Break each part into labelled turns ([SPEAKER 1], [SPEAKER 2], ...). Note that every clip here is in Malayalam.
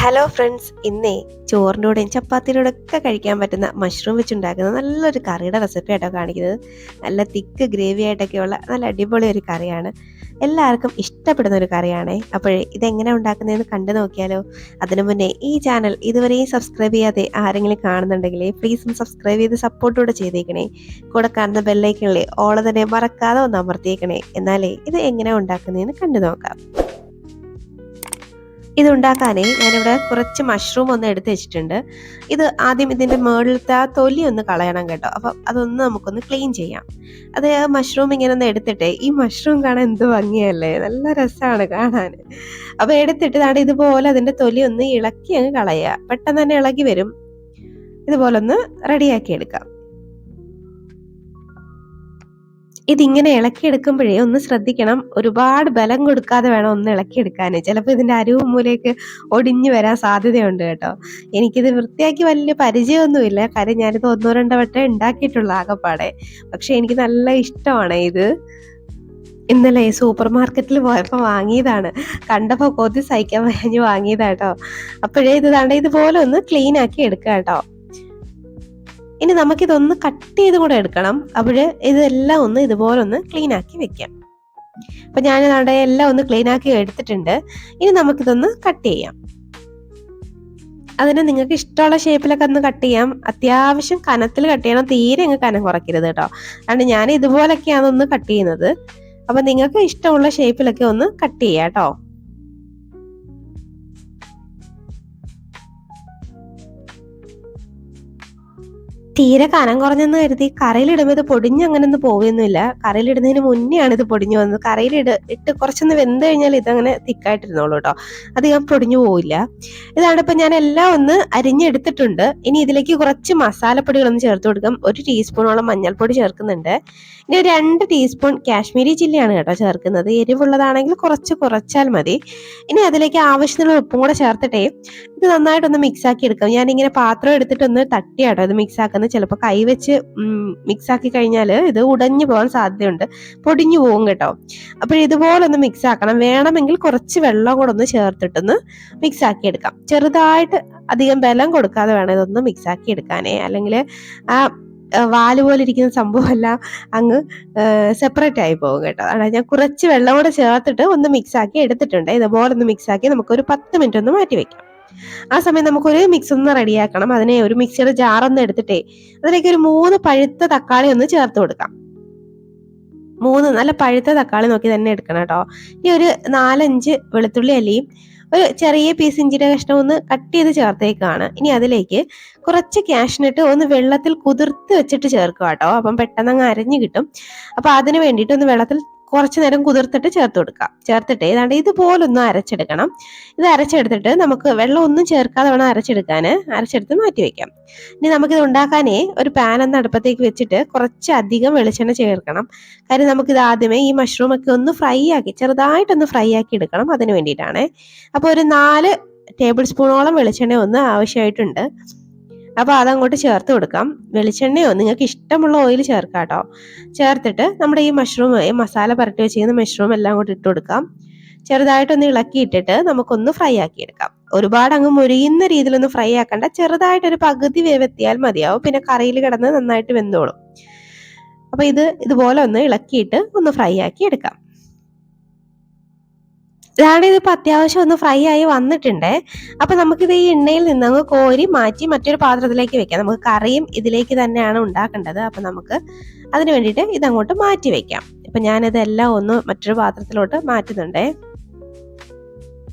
[SPEAKER 1] ഹലോ ഫ്രണ്ട്സ്, ഇന്നേ ചോറിൻ്റെ ചപ്പാത്തിയുടെ ഒക്കെ കഴിക്കാൻ പറ്റുന്ന മഷ്റൂം വെച്ചുണ്ടാക്കുന്ന നല്ലൊരു കറിയുടെ റെസിപ്പി ആയിട്ടോ കാണിക്കുന്നത്. നല്ല തിക്ക് ഗ്രേവി ആയിട്ടൊക്കെയുള്ള നല്ല അടിപൊളി ഒരു കറിയാണ്. എല്ലാവർക്കും ഇഷ്ടപ്പെടുന്ന ഒരു കറിയാണേ. അപ്പോഴേ ഇതെങ്ങനെ ഉണ്ടാക്കുന്നതെന്ന് കണ്ടു നോക്കിയാലോ. അതിനു മുന്നേ ഈ ചാനൽ ഇതുവരെയും സബ്സ്ക്രൈബ് ചെയ്യാതെ ആരെങ്കിലും കാണുന്നുണ്ടെങ്കിൽ പ്ലീസ് ഒന്ന് സബ്സ്ക്രൈബ് ചെയ്ത് സപ്പോർട്ടോടെ ചെയ്തേക്കണേ. കൂടെ കാണുന്ന ബെല്ലൈക്കണിലെ ഓൾ തന്നെ മറക്കാതെ ഒന്ന് അമർത്തിയേക്കണേ. എന്നാലേ ഇത് എങ്ങനെ ഉണ്ടാക്കുന്നതെന്ന് കണ്ടു നോക്കാം. ഇതുണ്ടാക്കാനേ ഞാനിവിടെ കുറച്ച് മഷ്റൂം ഒന്ന് എടുത്ത് വെച്ചിട്ടുണ്ട്. ഇത് ആദ്യം ഇതിൻ്റെ മുകളിലത്തെ ആ തൊലി ഒന്ന് കളയണം കേട്ടോ. അപ്പം അതൊന്ന് നമുക്കൊന്ന് ക്ലീൻ ചെയ്യാം. അത് മഷ്റൂം ഇങ്ങനെ ഒന്ന് എടുത്തിട്ട്, ഈ മഷ്റൂം കാണാൻ എന്ത് ഭംഗിയല്ലേ, നല്ല രസമാണ് കാണാൻ. അപ്പോൾ എടുത്തിട്ട് ദാണ്ടെ ഇതുപോലെ അതിൻ്റെ തൊലി ഒന്ന് ഇളക്കി അങ്ങ് കളയുക. പെട്ടെന്ന് തന്നെ ഇളകി വരും. ഇതുപോലെ ഒന്ന് റെഡിയാക്കി എടുക്കാം. ഇതിങ്ങനെ ഇളക്കിയെടുക്കുമ്പോഴേ ഒന്ന് ശ്രദ്ധിക്കണം, ഒരുപാട് ബലം കൊടുക്കാതെ വേണം ഒന്ന് ഇളക്കിയെടുക്കാൻ. ചിലപ്പോൾ ഇതിൻ്റെ അരിവും മൂലയൊക്കെ ഒടിഞ്ഞു വരാൻ സാധ്യതയുണ്ട് കേട്ടോ. എനിക്കിത് വൃത്തിയാക്കി വലിയ പരിചയമൊന്നുമില്ല, കാര്യം ഞാനിത് ഒന്നോ രണ്ടോ വട്ടം ഉണ്ടാക്കിയിട്ടുള്ള ആകെപ്പാടെ. പക്ഷെ എനിക്ക് നല്ല ഇഷ്ടമാണ് ഇത്. ഇന്നലെ സൂപ്പർ മാർക്കറ്റിൽ പോയപ്പോൾ വാങ്ങിയതാണ്. കണ്ടപ്പോൾ കൊതി സഹിക്കാൻ വയ്യാഞ്ഞ് വാങ്ങിയതാട്ടോ. അപ്പോഴേ ഇത് ദാണ്ടെ ഇതുപോലെ ഒന്ന് ക്ലീൻ ആക്കി എടുക്കുക കേട്ടോ. ഇനി നമുക്കിതൊന്ന് കട്ട് ചെയ്ത് കൂടെ എടുക്കണം. അപ്പോൾ ഇതെല്ലാം ഒന്ന് ഇതുപോലെ ഒന്ന് ക്ലീൻ ആക്കി വെക്കാം. അപ്പൊ ഞാൻ നമ്മുടെ എല്ലാം ഒന്ന് ക്ലീൻ ആക്കി എടുത്തിട്ടുണ്ട്. ഇനി നമുക്കിതൊന്ന് കട്ട് ചെയ്യാം. അതിന് നിങ്ങൾക്ക് ഇഷ്ടമുള്ള ഷേപ്പിലൊക്കെ ഒന്ന് കട്ട് ചെയ്യാം. അത്യാവശ്യം കനത്തിൽ കട്ട് ചെയ്യണം, തീരെ അങ്ങ് കനം കുറയ്ക്കരുത് കേട്ടോ. അതുകൊണ്ട് ഞാൻ ഇതുപോലൊക്കെയാണ് ഒന്ന് കട്ട് ചെയ്യുന്നത്. അപ്പൊ നിങ്ങൾക്ക് ഇഷ്ടമുള്ള ഷേപ്പിലൊക്കെ ഒന്ന് കട്ട് ചെയ്യാം കേട്ടോ. തീരെ കനം കുറഞ്ഞെന്ന് കരുതി കറിയിലിടുമ്പോൾ ഇത് പൊടിഞ്ഞങ്ങനെ ഒന്നും പോകുന്നില്ല. കറിയിലിടുന്നതിന് മുന്നെയാണ് ഇത് പൊടിഞ്ഞു വന്നത്. ഇട്ട് കുറച്ചൊന്ന് വെന്ത് കഴിഞ്ഞാൽ ഇതങ്ങനെ തിക്കായിട്ടിരുന്നോളൂ കേട്ടോ, അധികം പൊടിഞ്ഞു പോവില്ല. ഇതാണ് ഇപ്പം ഞാൻ എല്ലാം ഒന്ന് അരിഞ്ഞെടുത്തിട്ടുണ്ട്. ഇനി ഇതിലേക്ക് കുറച്ച് മസാലപ്പൊടികളൊന്ന് ചേർത്ത് കൊടുക്കാം. 1 ടീസ്പൂണോളം മഞ്ഞൾപ്പൊടി ചേർക്കുന്നുണ്ട്. ഇനി 2 ടീസ്പൂൺ കാശ്മീരി ചില്ലിയാണ് കേട്ടോ ചേർക്കുന്നത്. എരിവുള്ളതാണെങ്കിൽ കുറച്ചാൽ മതി. ഇനി അതിലേക്ക് ആവശ്യത്തിനുള്ള ഉപ്പും കൂടെ ചേർത്തിട്ടേ ഇത് നന്നായിട്ടൊന്ന് മിക്സ് ആക്കി എടുക്കാം. ഞാനിങ്ങനെ പാത്രം എടുത്തിട്ടൊന്ന് തട്ടിയാട്ടോ ഇത് മിക്സ് ആക്കുന്നത്. ചിലപ്പോൾ കൈവച്ച് മിക്സ് ആക്കി കഴിഞ്ഞാൽ ഇത് ഉടഞ്ഞു പോകാൻ സാധ്യതയുണ്ട്, പൊടിഞ്ഞു പോകും കേട്ടോ. അപ്പോൾ ഇതുപോലെ ഒന്ന് മിക്സ് ആക്കണം. വേണമെങ്കിൽ കുറച്ച് വെള്ളം കൂടെ ഒന്ന് ചേർത്തിട്ടൊന്ന് മിക്സ് ആക്കി എടുക്കാം. ചെറുതായിട്ട്, അധികം ബലം കൊടുക്കാതെ വേണം ഇതൊന്ന് മിക്സ് ആക്കി എടുക്കാനേ. അല്ലെങ്കിൽ ആ വാല് പോലെ ഇരിക്കുന്ന സംഭവം എല്ലാം അങ്ങ് സെപ്പറേറ്റ് ആയി പോകും കേട്ടോ. അതാണ് ഞാൻ കുറച്ച് വെള്ളം കൂടെ ചേർത്തിട്ട് ഒന്ന് മിക്സ് ആക്കി എടുത്തിട്ടുണ്ട്. ഇതുപോലെ ഒന്ന് മിക്സ് ആക്കി നമുക്കൊരു 10 മിനിറ്റ് ഒന്ന് മാറ്റി വെക്കാം. ആ സമയം നമുക്കൊരു മിക്സ് ഒന്ന് റെഡിയാക്കണം. അതിനെ ഒരു മിക്സിയുടെ ജാറൊന്ന് എടുത്തിട്ടേ അതിലേക്ക് ഒരു 3 പഴുത്ത തക്കാളി ഒന്ന് ചേർത്ത് കൊടുക്കാം. 3 നല്ല പഴുത്ത തക്കാളി നോക്കി തന്നെ എടുക്കണം കേട്ടോ. ഇനി ഒരു 4-5 വെളുത്തുള്ളി അല്ലിയും ഒരു ചെറിയ പീസ് ഇഞ്ചിയുടെ കഷ്ണം ഒന്ന് കട്ട് ചെയ്ത് ചേർത്തേക്കാണ്. ഇനി അതിലേക്ക് കുറച്ച് കാഷ്നട്ട് ഒന്ന് വെള്ളത്തിൽ കുതിർത്ത് വെച്ചിട്ട് ചേർക്കുക കേട്ടോ. അപ്പം പെട്ടെന്ന് അങ്ങ് അരഞ്ഞു കിട്ടും. അപ്പൊ അതിന് വേണ്ടിയിട്ട് ഒന്ന് വെള്ളത്തിൽ കുറച്ചു നേരം കുതിർത്തിട്ട് ചേർത്ത് കൊടുക്കാം. ചേർത്തിട്ട് ഏതാണ്ട് ഇതുപോലൊന്ന് അരച്ചെടുക്കണം. ഇത് അരച്ചെടുത്തിട്ട് നമുക്ക് വെള്ളം ഒന്നും ചേർക്കാതെ വേണം അരച്ചെടുത്ത് മാറ്റി വെക്കാം. ഇനി നമുക്കിത് ഉണ്ടാക്കാനേ ഒരു പാൻ ഒന്ന് അടുപ്പത്തേക്ക് വെച്ചിട്ട് കുറച്ചധികം വെളിച്ചെണ്ണ ചേർക്കണം. കാര്യം നമുക്കിത് ആദ്യമേ ഈ മഷ്റൂം ഒക്കെ ഒന്ന് ചെറുതായിട്ടൊന്ന് ഫ്രൈ ആക്കി എടുക്കണം. അതിന് വേണ്ടിയിട്ടാണ്. അപ്പോൾ ഒരു 4 ടേബിൾ സ്പൂണോളം വെളിച്ചെണ്ണ ഒന്ന് ആവശ്യമായിട്ടുണ്ട്. അപ്പോൾ അതങ്ങോട്ട് ചേർത്ത് കൊടുക്കാം. വെളിച്ചെണ്ണയോ നിങ്ങൾക്ക് ഇഷ്ടമുള്ള ഓയിൽ ചേർക്കാം കേട്ടോ. ചേർത്തിട്ട് നമ്മുടെ ഈ മസാല പുരട്ടി വെച്ചിരിക്കുന്ന മഷ്റൂം എല്ലാം അങ്ങോട്ട് ഇട്ട് കൊടുക്കാം. ചെറുതായിട്ടൊന്ന് ഇളക്കിയിട്ടിട്ട് നമുക്കൊന്ന് ഫ്രൈ ആക്കി എടുക്കാം. ഒരുപാട് അങ്ങ് മുരിയുന്ന രീതിയിലൊന്ന് ഫ്രൈ ആക്കണ്ട, ചെറുതായിട്ടൊരു പകുതി വേവെത്തിയാൽ മതിയാവും. പിന്നെ കറിയിൽ കിടന്ന് നന്നായിട്ട് വെന്തോളും. അപ്പൊ ഇതുപോലെ ഒന്ന് ഇളക്കിയിട്ട് ഒന്ന് ഫ്രൈ ആക്കി എടുക്കാം. ഇതാണ് ഇതിപ്പോൾ അത്യാവശ്യം ഒന്ന് ഫ്രൈ ആയി വന്നിട്ടുണ്ട്. അപ്പൊ നമുക്കിത് ഈ എണ്ണയിൽ നിന്ന് അങ്ങ് കോരി മാറ്റി മറ്റൊരു പാത്രത്തിലേക്ക് വെക്കാം. നമുക്ക് കറിയും ഇതിലേക്ക് തന്നെയാണ് ഉണ്ടാക്കേണ്ടത്. അപ്പൊ നമുക്ക് അതിന് വേണ്ടിയിട്ട് ഇതങ്ങോട്ട് മാറ്റി വെക്കാം. അപ്പൊ ഞാനിതെല്ലാം ഒന്ന് മറ്റൊരു പാത്രത്തിലോട്ട് മാറ്റുന്നുണ്ടേ.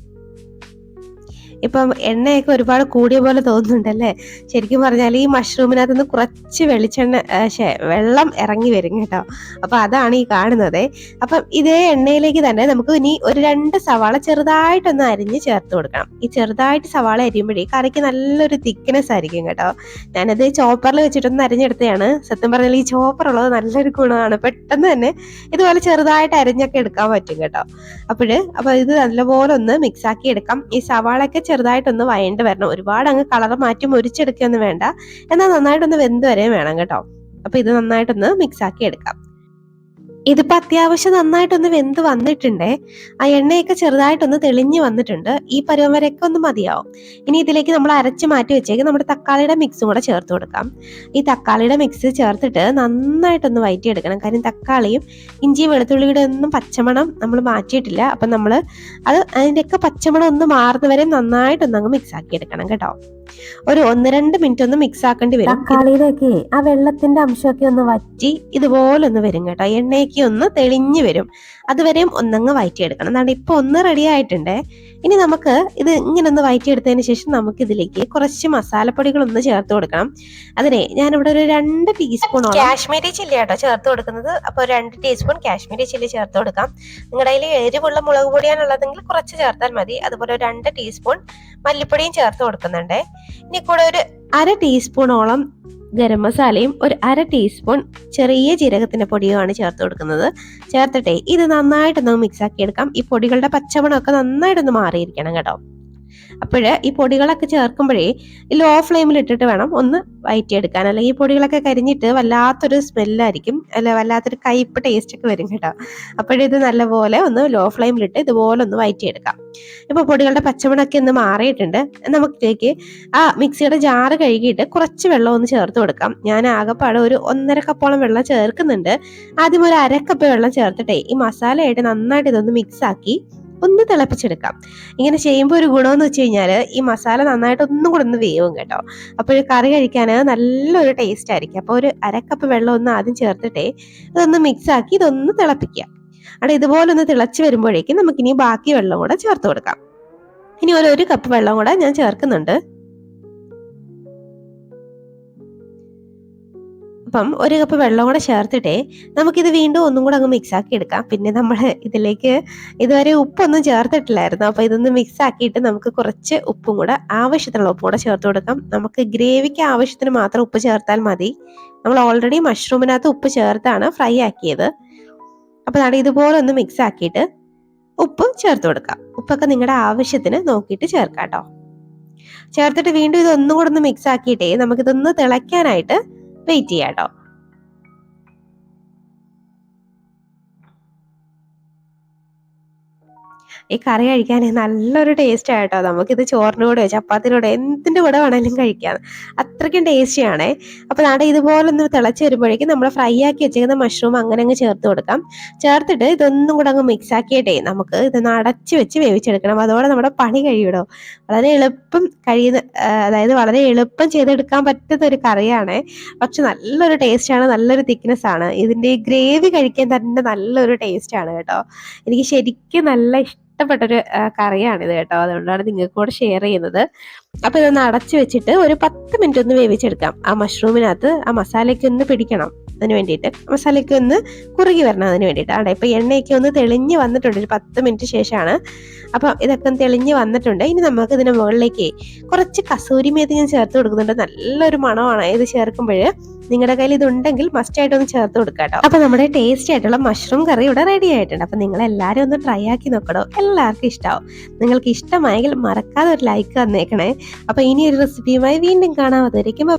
[SPEAKER 1] ഇപ്പം എണ്ണയൊക്കെ ഒരുപാട് കൂടിയ പോലെ തോന്നുന്നുണ്ടല്ലേ. ശരിക്കും പറഞ്ഞാൽ ഈ മഷ്റൂമിനകത്ത് നിന്ന് കുറച്ച് വെള്ളം ഇറങ്ങി വരും കേട്ടോ. അപ്പൊ അതാണ് ഈ കാണുന്നത്. അപ്പം ഇതേ എണ്ണയിലേക്ക് തന്നെ നമുക്ക് ഇനി ഒരു 2 സവാള ചെറുതായിട്ടൊന്ന് അരിഞ്ഞ് ചേർത്ത് കൊടുക്കണം. ഈ ചെറുതായിട്ട് സവാള അരിയുമ്പോഴേ കറിക്ക് നല്ലൊരു തിക്നെസ് ആയിരിക്കും കേട്ടോ. ഞാനത് ചോപ്പറിൽ വെച്ചിട്ടൊന്ന് അരിഞ്ഞെടുത്തതാണ്. സത്യം പറഞ്ഞാൽ ഈ ചോപ്പർ ഉള്ളത് നല്ലൊരു ഗുണമാണ്. പെട്ടെന്ന് തന്നെ ഇതുപോലെ ചെറുതായിട്ട് അരിഞ്ഞൊക്കെ എടുക്കാൻ പറ്റും കേട്ടോ. അപ്പൊ ഇത് നല്ലപോലെ ഒന്ന് മിക്സ് ആക്കി എടുക്കാം. ഈ സവാളയൊക്കെ ചെറുതായിട്ടൊന്ന് വഴണ്ട് വരണം. ഒരുപാട് അങ്ങ് കളർ മാറ്റി മുരിച്ചെടുക്കൊന്നും വേണ്ട, എന്നാൽ നന്നായിട്ടൊന്ന് വെന്ത് വരെയും വേണം കേട്ടോ. അപ്പൊ ഇത് നന്നായിട്ടൊന്ന് മിക്സ് ആക്കി എടുക്കാം. ഇതിപ്പോ അത്യാവശ്യം നന്നായിട്ടൊന്ന് വെന്ത് വന്നിട്ടുണ്ടേ. ആ എണ്ണയൊക്കെ ചെറുതായിട്ടൊന്ന് തെളിഞ്ഞ് വന്നിട്ടുണ്ട്. ഈ പരുവം വരെയൊക്കെ ഒന്ന് മതിയാവും. ഇനി ഇതിലേക്ക് നമ്മൾ അരച്ച് മാറ്റി വെച്ചേക്ക് നമ്മുടെ തക്കാളിയുടെ മിക്സും കൂടെ ചേർത്ത് കൊടുക്കാം. ഈ തക്കാളിയുടെ മിക്സ് ചേർത്തിട്ട് നന്നായിട്ടൊന്ന് വഴറ്റിയെടുക്കണം. കാര്യം തക്കാളിയും ഇഞ്ചി വെളുത്തുള്ളിയുടെ ഒന്നും പച്ചമണം നമ്മൾ മാറ്റിയിട്ടില്ല. അപ്പം നമ്മൾ അതിൻ്റെയൊക്കെ പച്ചമണം ഒന്ന് മാറുന്നവരെ നന്നായിട്ടൊന്ന് അങ്ങ് മിക്സ് ആക്കി എടുക്കണം കേട്ടോ. ഒരു 1-2 മിനിറ്റ് ഒന്ന് മിക്സ് ആക്കേണ്ടി വരും. തക്കാളിയിലേക്ക് ആ വെള്ളത്തിന്റെ അംശമൊക്കെ ഒന്ന് വറ്റി ഇതുപോലെ ഒന്ന് വരും കേട്ടോ. എണ്ണയൊക്കെ ഒന്ന് തെളിഞ്ഞു വരും. അതുവരെയും ഒന്നങ്ങ് വഴറ്റിയെടുക്കണം. എന്താണ് ഇപ്പൊ ഒന്ന് റെഡി ആയിട്ടുണ്ടേ. ഇനി നമുക്ക് ഇത് ഇങ്ങനെ ഒന്ന് വഴറ്റിയെടുത്തതിന് ശേഷം നമുക്ക് ഇതിലേക്ക് കുറച്ച് മസാലപ്പൊടികൾ ഒന്ന് ചേർത്ത് കൊടുക്കണം. അതിനെ ഞാനിവിടെ ഒരു 2 ടീസ്പൂണോളം കാശ്മീരി ചില്ലി ആട്ടോ ചേർത്ത് കൊടുക്കുന്നത്. അപ്പോൾ 2 ടീസ്പൂൺ കാശ്മീരി ചില്ലി ചേർത്ത് കൊടുക്കാം. നിങ്ങളുടെ കയ്യിൽ എരിവുള്ള മുളക് പൊടിയാണുള്ളതെങ്കിൽ കുറച്ച് ചേർത്താൽ മതി. അതുപോലെ 2 ടീസ്പൂൺ മല്ലിപ്പൊടിയും ചേർത്ത് കൊടുക്കുന്നുണ്ട്. ഇനി കൂടെ ഒരു 1/2 ടീസ്പൂണോളം ഗരം മസാലയും ഒരു 1/2 ടീസ്പൂൺ ചെറിയ ജീരകത്തിന്റെ പൊടിയുമാണ് ചേർത്ത് കൊടുക്കുന്നത്. ചേർത്തിട്ടേ ഇത് നന്നായിട്ടൊന്ന് മിക്സ് ആക്കി എടുക്കാം. ഈ പൊടികളുടെ പച്ചമണമൊക്കെ നന്നായിട്ടൊന്ന് മാറിയിരിക്കണം കേട്ടോ. അപ്പോൾ ഈ പൊടികളൊക്കെ ചേർക്കുമ്പോഴേ ലോ ഫ്ലെയിമിൽ ഇട്ടിട്ട് വേണം ഒന്ന് വഴറ്റിയെടുക്കാൻ. അല്ലെങ്കിൽ ഈ പൊടികളൊക്കെ കരിഞ്ഞിട്ട് വല്ലാത്തൊരു സ്മെല്ലായിരിക്കും, അല്ല വല്ലാത്തൊരു കയ്പ്പ് ടേസ്റ്റ് ഒക്കെ വരും കേട്ടോ. അപ്പോഴിത് നല്ലപോലെ ഒന്ന് ലോ ഫ്ലെയിമിലിട്ട് ഇതുപോലെ ഒന്ന് വഴറ്റിയെടുക്കാം. ഇപ്പോൾ പൊടികളുടെ പച്ചമണമൊക്കെ ഒന്ന് മാറിയിട്ടുണ്ട്. നമുക്കിലേക്ക് ആ മിക്സിയുടെ ജാറ് കഴുകിയിട്ട് കുറച്ച് വെള്ളം ഒന്ന് ചേർത്ത് കൊടുക്കാം. ഞാൻ ആകെപ്പാടെ ഒരു 1.5 കപ്പോളം വെള്ളം ചേർക്കുന്നുണ്ട്. ആദ്യം ഒരു 1/2 കപ്പ് വെള്ളം ചേർത്തിട്ടേ ഈ മസാലയായിട്ട് നന്നായിട്ട് ഇതൊന്ന് മിക്സ് ആക്കി ഒന്ന് തിളപ്പിച്ചെടുക്കാം. ഇങ്ങനെ ചെയ്യുമ്പോൾ ഒരു ഗുണമെന്ന് വെച്ച് കഴിഞ്ഞാൽ ഈ മസാല നന്നായിട്ട് ഒന്നും കൂടെ ഒന്ന് വേവും കേട്ടോ. അപ്പോൾ കറി കഴിക്കാൻ നല്ലൊരു ടേസ്റ്റ് ആയിരിക്കും. അപ്പോൾ ഒരു 1/2 കപ്പ് വെള്ളം ഒന്ന് ആദ്യം ചേർത്തിട്ടേ ഇതൊന്ന് മിക്സ് ആക്കി ഇതൊന്ന് തിളപ്പിക്കുക. അവിടെ ഇതുപോലെ ഒന്ന് തിളച്ച് വരുമ്പോഴേക്കും നമുക്കിനി ബാക്കി വെള്ളം കൂടെ ചേർത്ത് കൊടുക്കാം. ഇനി ഒരു കപ്പ് വെള്ളം കൂടെ ഞാൻ ചേർക്കുന്നുണ്ട്. അപ്പം 1 കപ്പ് വെള്ളം കൂടെ ചേർത്തിട്ടേ നമുക്കിത് വീണ്ടും ഒന്നും കൂടെ അങ്ങ് മിക്സ് ആക്കി എടുക്കാം. പിന്നെ നമ്മൾ ഇതിലേക്ക് ഇതുവരെ ഉപ്പൊന്നും ചേർത്തിട്ടില്ലായിരുന്നു. അപ്പോൾ ഇതൊന്ന് മിക്സ് ആക്കിയിട്ട് നമുക്ക് കുറച്ച് ഉപ്പും കൂടെ ആവശ്യത്തിനുള്ള ഉപ്പും കൂടെ ചേർത്ത് കൊടുക്കാം. നമുക്ക് ഗ്രേവിക്ക് ആവശ്യത്തിന് മാത്രം ഉപ്പ് ചേർത്താൽ മതി. നമ്മൾ ഓൾറെഡി മഷ്റൂമിനകത്ത് ഉപ്പ് ചേർത്താണ് ഫ്രൈ ആക്കിയത്. അപ്പോൾ അതാണ് ഇതുപോലെ ഒന്ന് മിക്സ് ആക്കിയിട്ട് ഉപ്പ് ചേർത്ത് കൊടുക്കാം. ഉപ്പൊക്കെ നിങ്ങളുടെ ആവശ്യത്തിന് നോക്കിയിട്ട് ചേർക്കാം കേട്ടോ. ചേർത്തിട്ട് വീണ്ടും ഇതൊന്നും കൂടെ ഒന്ന് മിക്സ് ആക്കിയിട്ടേ നമുക്കിതൊന്ന് തിളയ്ക്കാനായിട്ട് വെയിറ്റ് ചെയ്യാം കേട്ടോ. ഈ കറി കഴിക്കാൻ നല്ലൊരു ടേസ്റ്റ് ആയിട്ടോ. നമുക്കിത് ചോറിൻ്റെ കൂടെയോ ചപ്പാത്തിയുടെ കൂടെ എന്തിൻ്റെ കൂടെ വേണമെങ്കിലും കഴിക്കാം. അത്രയ്ക്കും ടേസ്റ്റിയാണേ. അപ്പോൾ നാടെ ഇതുപോലെ ഒന്ന് തിളച്ച് വരുമ്പോഴേക്കും നമ്മൾ ഫ്രൈ ആക്കി വെച്ചിരിക്കുന്ന മഷ്റൂം അങ്ങനെ അങ്ങ് ചേർത്ത് കൊടുക്കാം. ചേർത്തിട്ട് ഇതൊന്നും കൂടെ അങ്ങ് മിക്സ് ആക്കിയിട്ടേ നമുക്ക് ഇതൊന്ന് അടച്ച് വെച്ച് വേവിച്ചെടുക്കണം. അതോടെ നമ്മുടെ പണി കഴിയൂടോ. വളരെ എളുപ്പം അതായത് വളരെ എളുപ്പം ചെയ്തെടുക്കാൻ പറ്റുന്ന ഒരു കറിയാണ്. പക്ഷെ നല്ലൊരു ടേസ്റ്റാണ്, നല്ലൊരു തിക്നെസ് ആണ്. ഇതിൻ്റെ ഗ്രേവി കഴിക്കാൻ തന്നെ നല്ലൊരു ടേസ്റ്റാണ് കേട്ടോ. എനിക്ക് ശരിക്കും നല്ല ഇഷ്ടപ്പെട്ടൊരു കറിയാണിത് കേട്ടോ. അതുകൊണ്ടാണ് നിങ്ങൾക്ക് കൂടെ ഷെയർ ചെയ്യുന്നത്. അപ്പോൾ ഇതൊന്ന് അടച്ചു വെച്ചിട്ട് ഒരു 10 മിനിറ്റ് ഒന്ന് വേവിച്ചെടുക്കാം. ആ മഷ്റൂമിനകത്ത് ആ മസാലയ്ക്ക് ഒന്ന് പിടിക്കണം. അതിന് വേണ്ടിയിട്ട് മസാലയ്ക്ക് ഒന്ന് കുറുകി വരണം. അതിന് വേണ്ടിയിട്ടാണ്. ഇപ്പം എണ്ണയൊക്കെ ഒന്ന് തെളിഞ്ഞ് വന്നിട്ടുണ്ട്. ഒരു 10 മിനിറ്റ് ശേഷമാണ്. അപ്പം ഇതൊക്കെ ഒന്ന് തെളിഞ്ഞ് വന്നിട്ടുണ്ട്. ഇനി നമുക്ക് ഇതിന് മുകളിലേക്ക് കുറച്ച് കസൂരി മേത്തി ഞാൻ ചേർത്ത് കൊടുക്കുന്നുണ്ട്. നല്ലൊരു മണമാണ് ഇത് ചേർക്കുമ്പോൾ. നിങ്ങളുടെ കയ്യിൽ ഇതുണ്ടെങ്കിൽ മസ്റ്റ് ആയിട്ടൊന്ന് ചേർത്ത് കൊടുക്കാം കേട്ടോ. അപ്പം നമ്മുടെ ടേസ്റ്റി ആയിട്ടുള്ള മഷ്റൂം കറി ഇവിടെ റെഡി ആയിട്ടുണ്ട്. അപ്പം നിങ്ങൾ എല്ലാവരും ഒന്ന് ട്രൈ ആക്കി നോക്കണോ. എല്ലാവർക്കും ഇഷ്ടമാവും. നിങ്ങൾക്ക് ഇഷ്ടമായെങ്കിൽ മറക്കാതെ ഒരു ലൈക്ക് തന്നേക്കണേ. അപ്പം ഇനി ഒരു റെസിപ്പിയുമായി വീണ്ടും കാണാം. അതുവരേക്കും